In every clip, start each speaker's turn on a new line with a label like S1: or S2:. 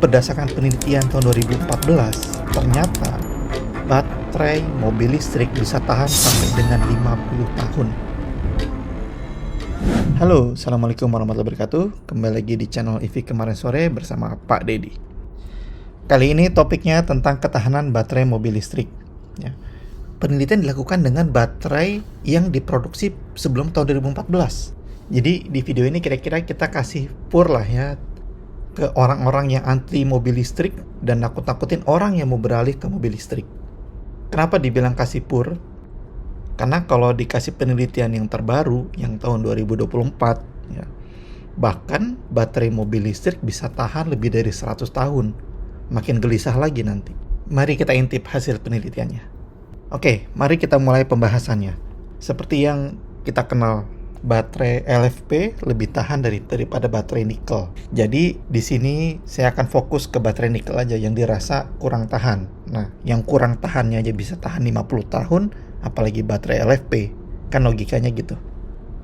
S1: Berdasarkan penelitian tahun 2014, ternyata baterai mobil listrik bisa tahan sampai dengan 50 tahun. Halo, Assalamualaikum warahmatullahi wabarakatuh. Kembali lagi di channel EV Kemarin Sore bersama Pak Dedi. Kali ini topiknya tentang ketahanan baterai mobil listrik. Ya. Penelitian dilakukan dengan baterai yang diproduksi sebelum tahun 2014. Jadi di video ini kira-kira kita kasih pur lah ya ke orang-orang yang anti mobil listrik dan nakut-nakutin orang yang mau beralih ke mobil listrik. Kenapa dibilang kasih pur? Karena kalau dikasih penelitian yang terbaru yang tahun 2024 ya, bahkan baterai mobil listrik bisa tahan lebih dari 100 tahun. Makin gelisah lagi nanti. Mari kita intip hasil penelitiannya. Oke, mari kita mulai pembahasannya. Seperti yang kita kenal, baterai LFP lebih tahan daripada baterai nikel. Jadi di sini saya akan fokus ke baterai nikel aja yang dirasa kurang tahan. Nah, yang kurang tahannya aja bisa tahan 50 tahun, apalagi baterai LFP. Kan logikanya gitu.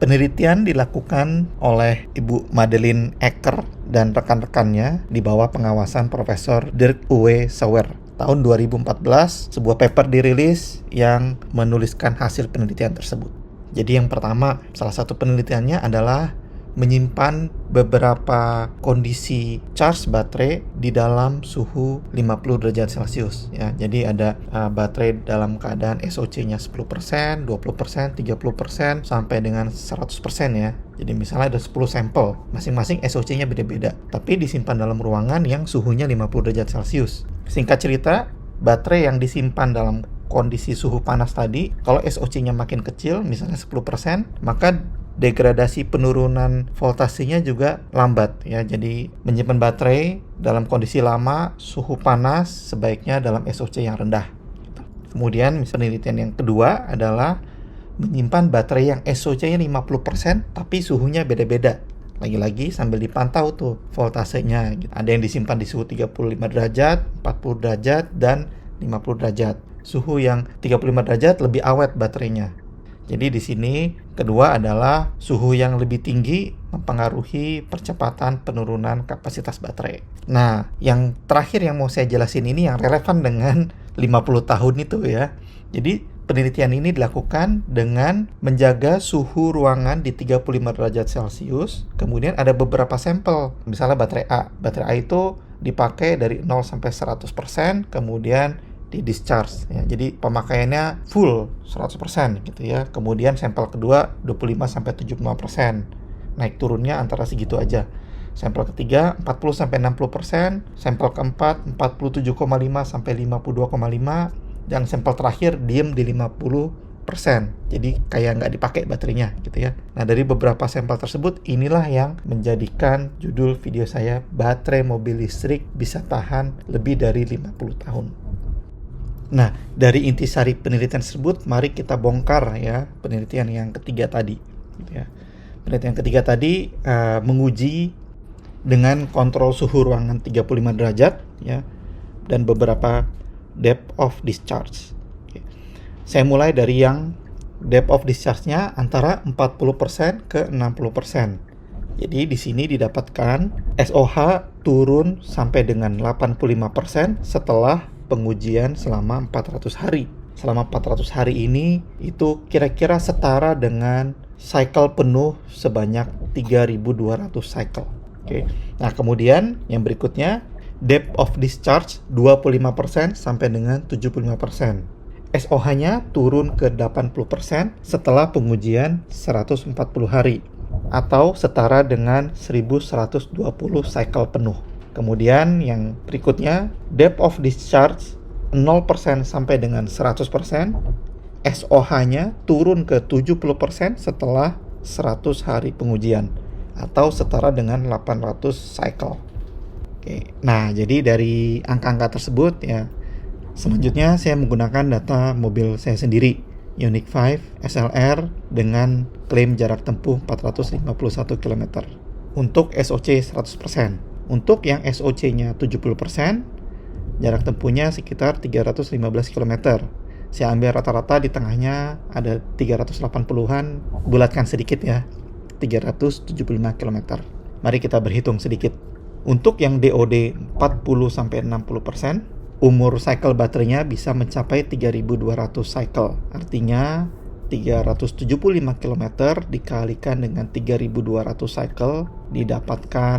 S1: Penelitian dilakukan oleh Ibu Madeleine Ecker dan rekan-rekannya di bawah pengawasan Profesor Dirk Uwe Sauer. Tahun 2014, sebuah paper dirilis yang menuliskan hasil penelitian tersebut. Jadi yang pertama, salah satu penelitiannya adalah menyimpan beberapa kondisi charge baterai di dalam suhu 50 derajat Celcius ya. Jadi ada baterai dalam keadaan SOC-nya 10%, 20%, 30% sampai dengan 100% ya. Jadi misalnya ada 10 sampel, masing-masing SOC-nya beda-beda, tapi disimpan dalam ruangan yang suhunya 50 derajat Celcius. Singkat cerita, baterai yang disimpan dalam kondisi suhu panas tadi, kalau SOC-nya makin kecil, misalnya 10%, maka degradasi penurunan voltasenya juga lambat ya. Jadi menyimpan baterai dalam kondisi lama, suhu panas sebaiknya dalam SOC yang rendah. Kemudian penelitian yang kedua adalah menyimpan baterai yang SOC-nya 50% tapi suhunya beda-beda. Lagi-lagi sambil dipantau tuh voltasenya. Ada yang disimpan di suhu 35 derajat, 40 derajat, dan 50 derajat. Suhu yang 35 derajat lebih awet baterainya. Jadi di sini kedua adalah suhu yang lebih tinggi mempengaruhi percepatan penurunan kapasitas baterai. Nah, yang terakhir yang mau saya jelasin ini yang relevan dengan 50 tahun itu ya. Jadi penelitian ini dilakukan dengan menjaga suhu ruangan di 35 derajat Celcius. Kemudian ada beberapa sampel. Misalnya baterai A. Baterai A itu dipakai dari 0 sampai 100%, kemudian di discharge ya. Jadi pemakaiannya full 100% gitu ya. Kemudian sampel kedua 25 sampai 75%. Naik turunnya antara segitu aja. Sampel ketiga 40 sampai 60%, sampel keempat 47,5 sampai 52,5, dan sampel terakhir diem di 50%. Jadi kayak nggak dipakai baterainya gitu ya. Nah, dari beberapa sampel tersebut inilah yang menjadikan judul video saya baterai mobil listrik bisa tahan lebih dari 50 tahun. Nah, dari intisari penelitian tersebut, mari kita bongkar ya penelitian yang ketiga tadi. Gitu ya. Penelitian ketiga tadi menguji dengan kontrol suhu ruangan 35 derajat ya, dan beberapa depth of discharge. Oke. Saya mulai dari yang depth of discharge-nya antara 40% ke 60%. Jadi di sini didapatkan SOH turun sampai dengan 85% setelah pengujian selama 400 hari. Selama 400 hari ini itu kira-kira setara dengan cycle penuh sebanyak 3.200 cycle. Oke. Nah, kemudian yang berikutnya depth of discharge 25% sampai dengan 75%. SOH-nya turun ke 80% setelah pengujian 140 hari atau setara dengan 1.120 cycle penuh. Kemudian yang berikutnya depth of discharge 0% sampai dengan 100%, SOH-nya turun ke 70% setelah 100 hari pengujian atau setara dengan 800 cycle. Oke. Nah, jadi dari angka-angka tersebut ya, selanjutnya saya menggunakan data mobil saya sendiri, Ioniq 5 SLR dengan klaim jarak tempuh 451 km untuk SOC 100%. Untuk yang SOC-nya 70%, jarak tempuhnya sekitar 315 km. Saya ambil rata-rata di tengahnya ada 380-an, bulatkan sedikit ya, 375 km. Mari kita berhitung sedikit. Untuk yang DOD 40-60%, umur cycle baterainya bisa mencapai 3.200 cycle. Artinya 375 km dikalikan dengan 3.200 cycle didapatkan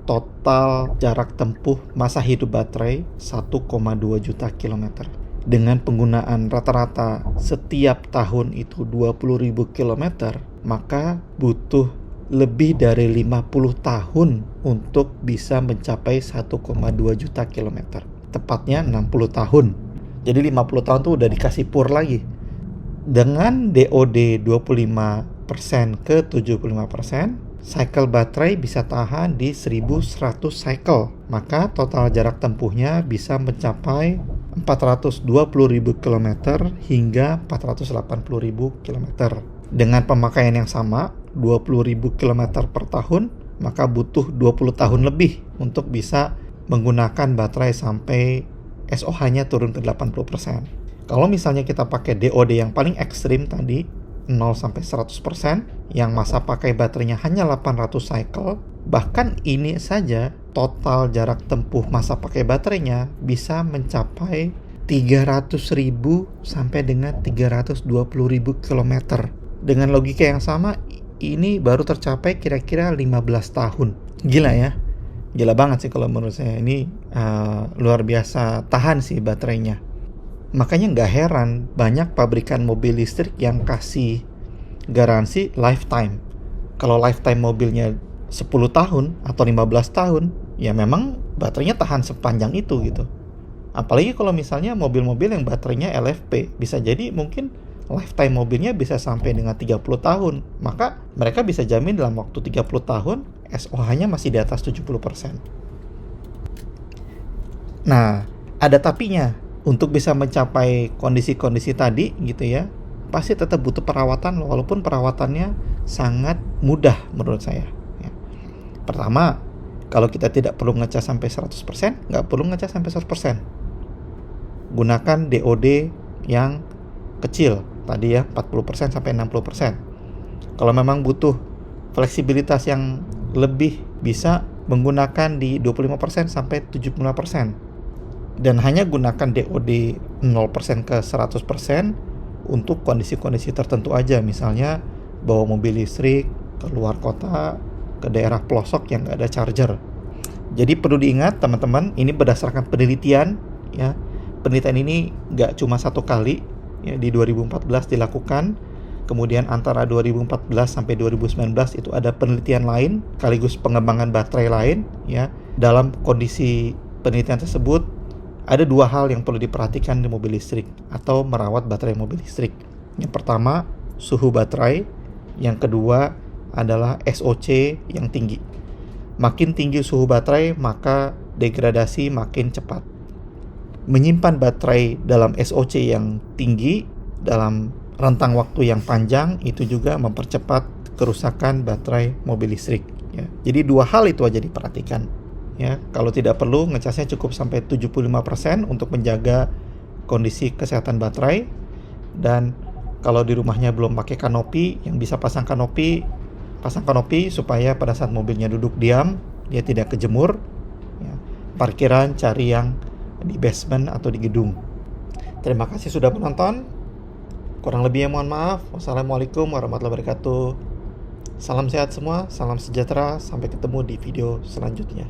S1: total jarak tempuh masa hidup baterai 1,2 juta kilometer. Dengan penggunaan rata-rata setiap tahun itu 20.000 km, maka butuh lebih dari 50 tahun untuk bisa mencapai 1,2 juta kilometer. Tepatnya 60 tahun. Jadi 50 tahun tuh udah dikasih pur lagi. Dengan DOD 25% ke 75%, cycle baterai bisa tahan di 1100 cycle. Maka total jarak tempuhnya bisa mencapai 420.000 km hingga 480.000 km. Dengan pemakaian yang sama, 20.000 km per tahun, maka butuh 20 tahun lebih untuk bisa menggunakan baterai sampai SOH-nya turun ke 80%. Kalau misalnya kita pakai DOD yang paling ekstrim tadi, 0-100%, yang masa pakai baterainya hanya 800 cycle, bahkan ini saja total jarak tempuh masa pakai baterainya bisa mencapai 300.000 sampai dengan 320.000 km. Dengan logika yang sama, ini baru tercapai kira-kira 15 tahun. Gila ya? Gila banget sih kalau menurut saya. Ini luar biasa tahan sih baterainya. Makanya nggak heran banyak pabrikan mobil listrik yang kasih garansi lifetime. Kalau lifetime mobilnya 10 tahun atau 15 tahun, ya memang baterainya tahan sepanjang itu gitu. Apalagi kalau misalnya mobil-mobil yang baterainya LFP, bisa jadi mungkin lifetime mobilnya bisa sampai dengan 30 tahun. Maka mereka bisa jamin dalam waktu 30 tahun SOH-nya masih di atas 70%. Nah, ada tapinya. Untuk bisa mencapai kondisi-kondisi tadi gitu ya, pasti tetap butuh perawatan, walaupun perawatannya sangat mudah menurut saya ya. Pertama, kalau kita tidak perlu ngecas sampai 100%, nggak perlu ngecas sampai 100%. Gunakan DOD yang kecil tadi ya, 40% sampai 60%. Kalau memang butuh fleksibilitas yang lebih, bisa menggunakan di 25% sampai 75%. Dan hanya gunakan DOD 0% ke 100% untuk kondisi-kondisi tertentu aja. Misalnya bawa mobil listrik ke luar kota, ke daerah pelosok yang nggak ada charger. Jadi perlu diingat teman-teman, ini berdasarkan penelitian ya. Penelitian ini nggak cuma satu kali ya, di 2014 dilakukan. Kemudian antara 2014 sampai 2019 itu ada penelitian lain sekaligus pengembangan baterai lain ya. Dalam kondisi penelitian tersebut ada dua hal yang perlu diperhatikan di mobil listrik atau merawat baterai mobil listrik. Yang pertama, suhu baterai. Yang kedua adalah SOC yang tinggi. Makin tinggi suhu baterai, maka degradasi makin cepat. Menyimpan baterai dalam SOC yang tinggi dalam rentang waktu yang panjang itu juga mempercepat kerusakan baterai mobil listrik ya. Jadi dua hal itu aja diperhatikan. Ya, kalau tidak perlu ngecasnya cukup sampai 75% untuk menjaga kondisi kesehatan baterai. Dan kalau di rumahnya belum pakai kanopi, yang bisa pasang kanopi supaya pada saat mobilnya duduk diam, dia tidak kejemur ya. Parkiran cari yang di basement atau di gedung. Terima kasih sudah menonton. Kurang lebihnya mohon maaf. Wassalamualaikum warahmatullahi wabarakatuh. Salam sehat semua, salam sejahtera, sampai ketemu di video selanjutnya.